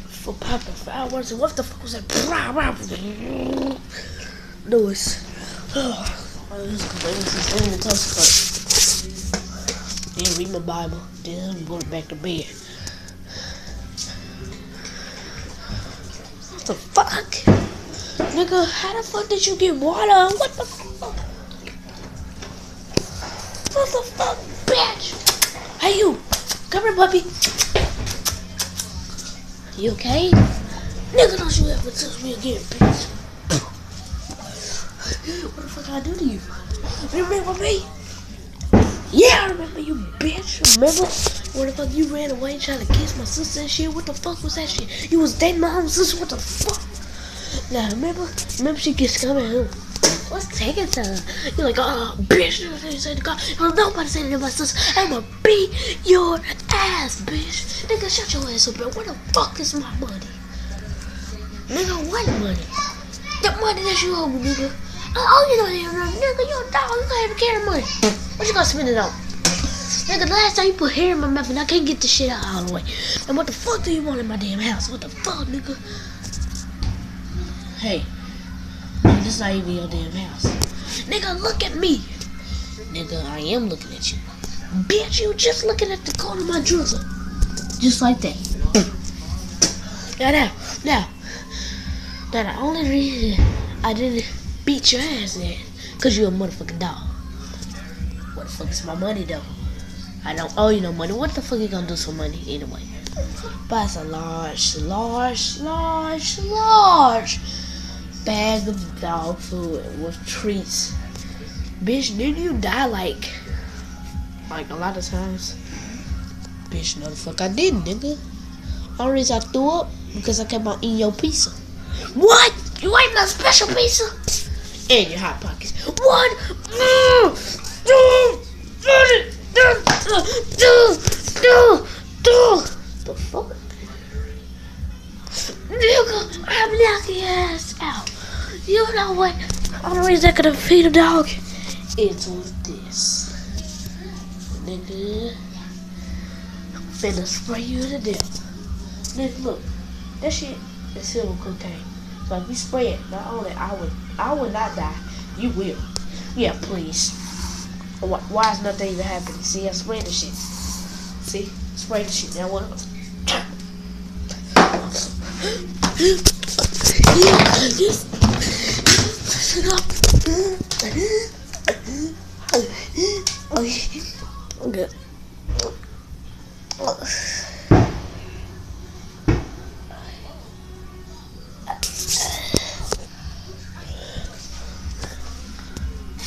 For popping fireworks, and what the fuck was that? Noise. Then read my Bible. Then I'm going back to bed. What the fuck? Nigga, how the fuck did you get water? What the fuck? What the fuck, bitch? Hey you, come here, puppy. You okay? Nigga, don't you ever touch me again, bitch. What the fuck I do to you? Remember me? Yeah, I remember you, bitch. Remember? What the fuck you ran away trying to kiss my sister and shit? What the fuck was that shit? You was dating my own sister? What the fuck? Now, remember she gets coming home. What's taking time? You're like, oh, bitch, nobody say to God. Nobody say to my sister. I'm gonna beat your ass, bitch. Nigga, shut your ass up, bro. Where the fuck is my money? Nigga, what money? The money that you owe me, nigga. Oh, you don't have nothing. Nigga, you a dog. You can't even carry money. What you gonna spend it on? Nigga, the last time you put hair in my mouth and I can't get this shit out all the way. And what the fuck do you want in my damn house? What the fuck, nigga? Hey, this is not even your damn house. Nigga, look at me. Nigga, I am looking at you. Bitch, you just looking at the corner of my drizzle. Just like that. Now, the only reason I didn't beat your ass then, cause you a motherfucking dog. What the fuck is my money though? I don't owe you no money. What the fuck you gonna do for money anyway? Buy a large bag of dog food with treats. Bitch, didn't you die like a lot of times? Bitch, no the fuck I didn't, nigga. Only reason I threw up because I kept on eating your pizza. What? You ate my special pizza? And your hot pockets. What? The fuck? Nigga, I'm knocking your ass out. You know what? Only reason I could feed a dog is with this. Nigga, I'm finna spray you to death. Nigga, look. That shit is silver cocaine. So if you spray it, not only I would not die, you will. Yeah, please. Why is nothing even happening? See, I sprayed the shit. See? Spray the shit. Now what? Okay.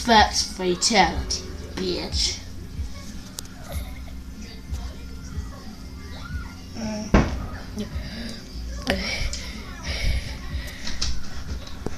That's fatality, bitch.